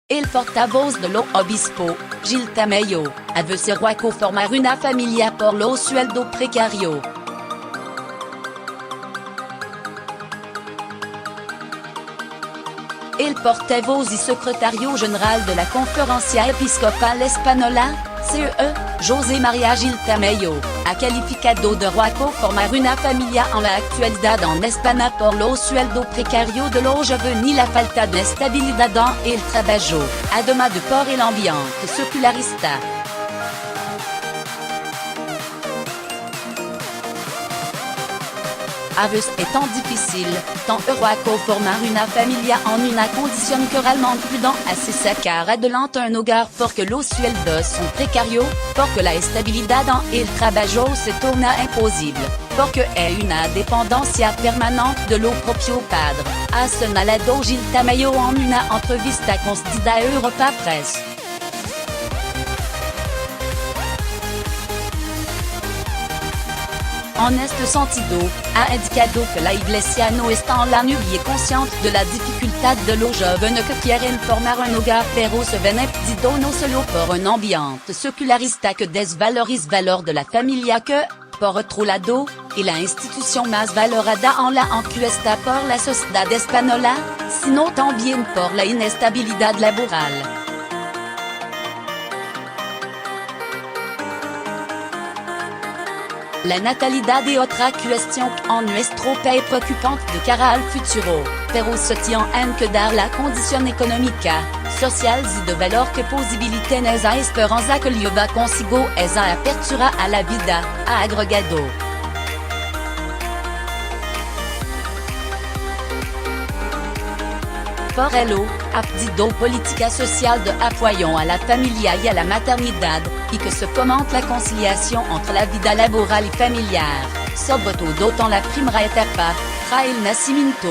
El portavoz de lo obispo, Gil Tamayo, avvercerá que formar una familia por lo sueldo precario. El portavoz y secretario general de la Conferencia Episcopal Española, CEE, José María Gil Tamayo, ha calificado de ruaco formar una familia en la actualidad en España por lo sueldo precario de los jóvenes y la falta de estabilidad en el trabajo, además de por el ambiente secularista. A veces es tan difícil, tan heroico formar una familia en una condición que realmente prudent así sacar adelante un hogar porque los sueldos son precarios, porque la estabilidad en el trabajo se torna imposible, porque hay una dependencia permanente de lo propio padre, ha señalado Gil Tamayo en una entrevista concedida a Europa Press. En este sentido, ha indicado que la Iglesia no está en la nubie consciente de la dificultad de los jóvenes que quieren formar un hogar pero se ven impedidos no solo por un ambiente secularista que desvaloriza valor de la familia que, por otro lado, es la institución más valorada en la encuesta por la sociedad española, sino también por la inestabilidad laboral. La natalidad es otra cuestión en nuestro país preocupante de cara al futuro, pero se tiene que dar la condición económica, social y de valor que posibiliten esa esperanza que lleva consigo esa apertura a la vida, ha agregado. Por ello, ha pedido política social de apoyo a la familia y a la maternidad, y que se fomente la conciliación entre la vida laboral y familiar, sobre todo en la primera etapa, tras el nacimiento.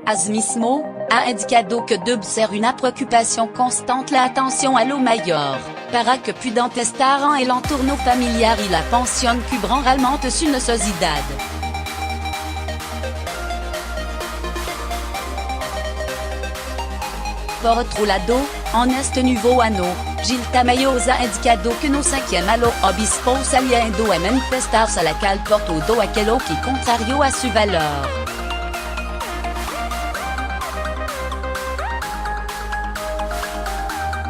Asimismo, ha indicado que debe ser una preocupación constante la atención a lo mayor, para que puedan estar en el entorno familiar y la pensión cubran realmente su necesidad. Por otro lado, en este nuevo año, Gil Tamayo ha indicado que no cinquième a lo obispo saliendo a manifestarse a la calle por todo aquello que contrario a su valor.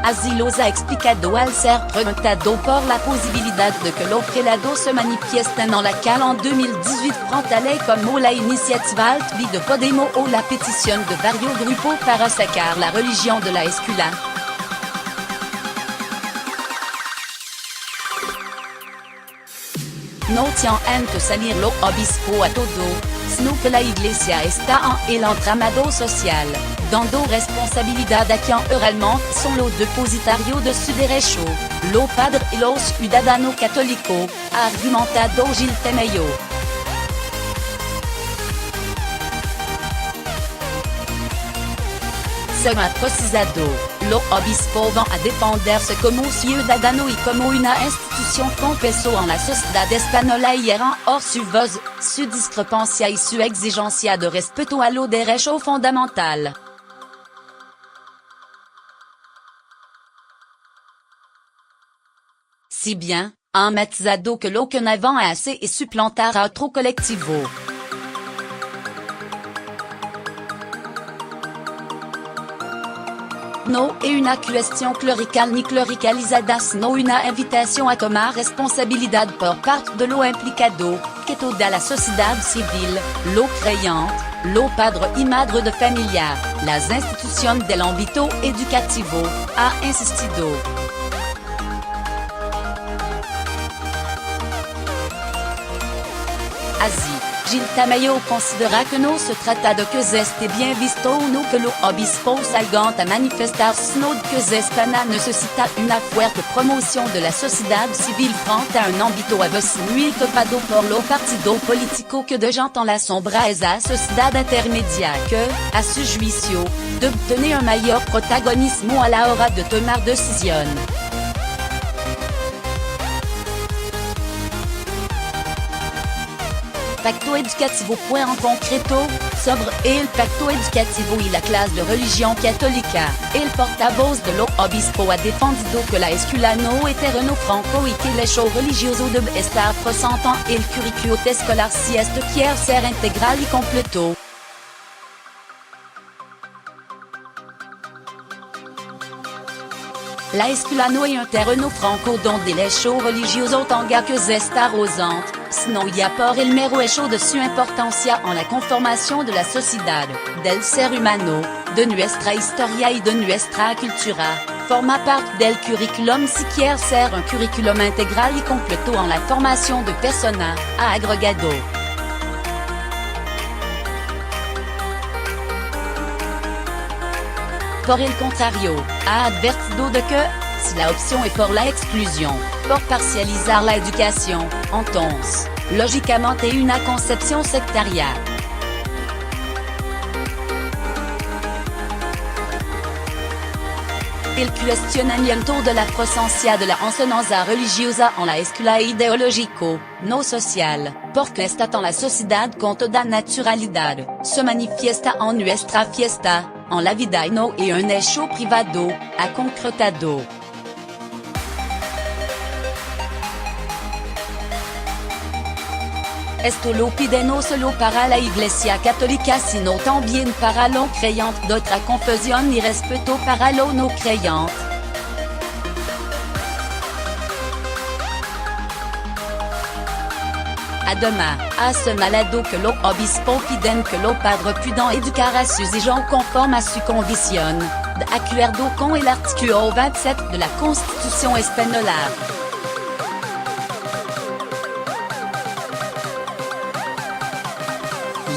Así los ha explicado al ser preguntado por la posibilidad de que los prelados se manifiesten en la calle en 2018 frente a ley como la iniciativa Altvi de Podemos o la petición de varios grupos para sacar la religión de la escuela. No tienen que salir los obispos a todo, sino que la Iglesia está en el entramado social, dando responsabilidad a quien realmente son los depositarios de su derecho, los padres y los ciudadanos católicos, ha argumentado Gil Tamayo. Según ha precisado, los obispos van a defenderse como ciudadanos y como una institución con peso en la sociedad española y harán hors su voz, su discrepancia y su exigencia de respeto a los derechos fundamentales. Si bien, ha matizado que lo que no hace es suplantar a otro colectivo. No es una cuestión clerical ni clericalizada sino una invitación a tomar responsabilidad por parte de lo implicado, que toda la sociedad civil, los creyentes, los padres y madres de familia, las instituciones del ámbito educativo, ha insistido. Así, Gil Tamayo considera que no se trata de que esté bien visto o no que los obispos salgan a manifestar sino que España necesita una fuerte promoción de la sociedad civil frente a un ámbito a veces muy topado por los partidos políticos que dejan en la sombra esa sociedad intermedia que, a su juicio, debe tener un mayor protagonismo a la hora de tomar decisiones. pacto educativo. En concreto, sobre el pacto educativo y la clase de religión católica, el portavoz de lo obispo ha defendido que la escuela no es terreno franco y que el hecho religioso debe estar presente en el currículo escolar si esto quiere ser integral y completo. La escuela no es un terreno franco donde el hecho religioso tenga que estar ausente, sino y a por el mero hecho de su importancia en la conformación de la sociedad, del ser humano, de nuestra historia y de nuestra cultura. Forma parte del curriculum si quiere ser un curriculum integral y completo en la formación de personas, ha agregado. Por el contrario, ha advertido de que, si la opción est por la exclusion, por parcializar la educación, entonces, lógicamente una concepción sectaria. El cuestionamiento de la presencia de la enseñanza religiosa en la escuela ideológico, no social, porque está en la sociedad con toda naturalidad, se manifiesta en nuestra fiesta, en la vida y no es un hecho privado, ha concretado. Esto lo pide no solo para la Iglesia Católica sino también para los creyentes de otra confesión y respeto para los no creyentes. Además, ha señalado que los obispos piden que los padres puedan educar a sus hijos conforme a su condición, de acuerdo con el artículo 27 de la Constitución española.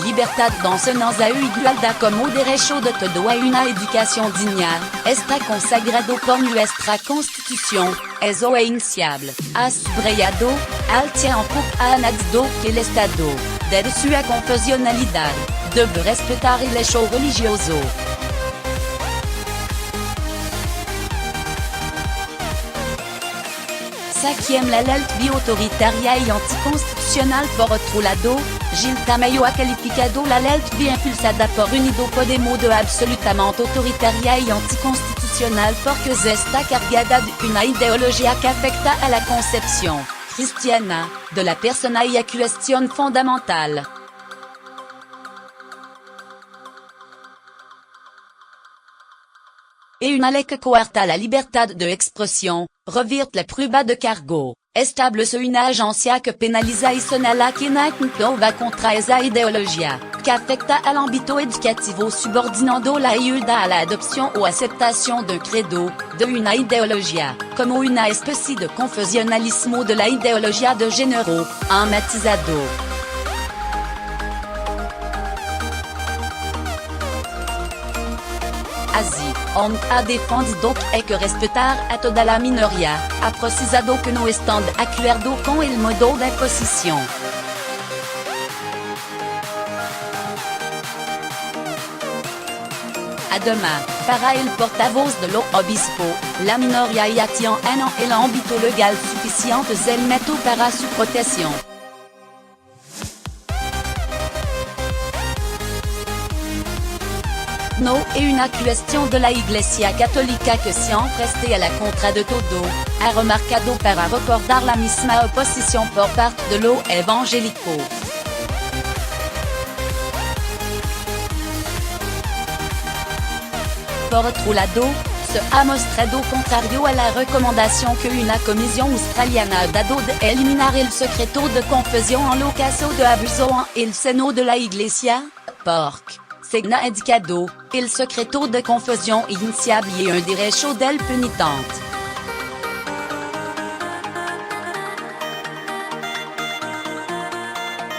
Libertad de enseñanza e igualdad como derecho de todo a una educación digna, está consagrado por nuestra Constitución, eso es iniciable, ha subrayado, al tiempo ha añadido que el Estado, de su confesionalidad, debe respetar el hecho religioso. Cinquième, la ley autoritaria y anticonstitucional. Por otro lado, Gil Tamayo ha calificado la ley impulsada por Unido Podemos de absolutamente autoritaria y anticonstitucional porque está cargada de una ideología que afecta a la concepción cristiana de la persona y a cuestión fundamental. Et una ley que coarta la libertad de expresión, revierte la prueba de cargo, establece una agencia que penaliza y señala que no va contra esa ideología, que afecta al ámbito educativo subordinando la ayuda a la adopción o aceptación d'un credo, de una ideología, como una especie de confesionalismo de la ideología de género, ha matizado. Así, ha defendido que hay que respetar a toda la minoría, ha precisado que no están de acuerdo con el modo de imposición. Además, para el portavoz de los obispos, la minoría ya tiene el ámbito legal suficiente del método para su protección. No es una cuestión de la Iglesia Católica que siempre esté a la contra de todo, ha remarcado para recordar la misma oposición por parte de los evangélicos. Por otro lado, se ha mostrado contrario a la recomendación que una comisión australiana ha dado de eliminar el secreto de confesión en lo caso de abuso en el seno de la Iglesia, porque, según ha indicado, el secreto de confesión es iniciable y un derecho del penitente.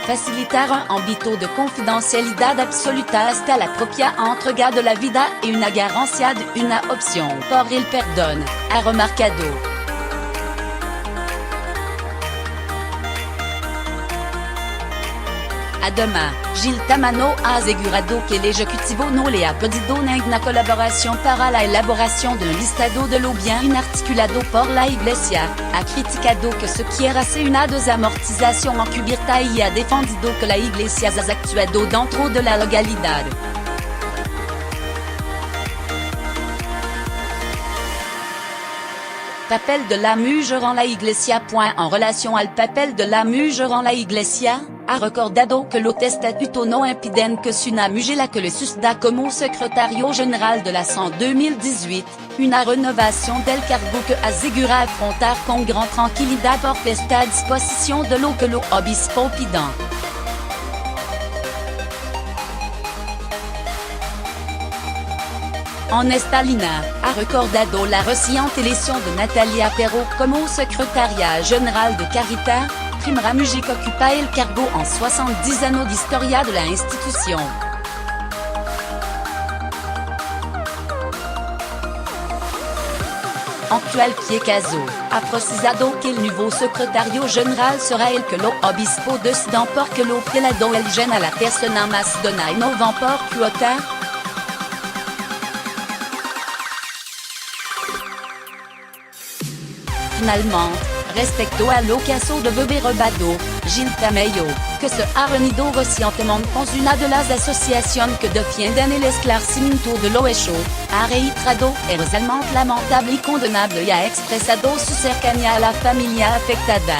Facilitar un ámbito de confidencialidad absoluta hasta la propia entrega de la vida y una garancia de una opción por el perdón, ha remarcado. A demain, Gilles Tamano a assegurado que el ejecutivo no le ha pedido ninguna colaboración para la elaboración de un listado de lo bien articulado por la Iglesia, ha criticado que se quiera hacer una desamortización encubierta y ha defendido que la Iglesia ha actuado dentro de la legalidad. Papel de la mujer en la Iglesia. En relación al papel de la mujer en la Iglesia, ha recordado que los estatutos no impiden que una mujer que le suceda como secretario general de la SAN 2018, una renovación del cargo que asegura afrontar con gran tranquilidad porque está a disposición de lo que los obispos pidan. En esta línea, ha recordado la reciente elección de Natalia Perro como secretaria general de Caritas, primera mujer que ocupa el cargo en 70 años de historia de la institución. En cualquier caso, ha precisado que el nuevo secretario general será el que los obispos decidan porque los prelados eligen a la persona más idónea y no van por cuota. Finalement, respecto a lo caso de Bebé Robado, Gilles Tamayo, que se ha reunido recientemente con una de las asociaciones que defienden el esclarecimiento de lo hecho, ha reiterado el realmente lamentable y condenable y ha expresado su cercanía a la familia afectada.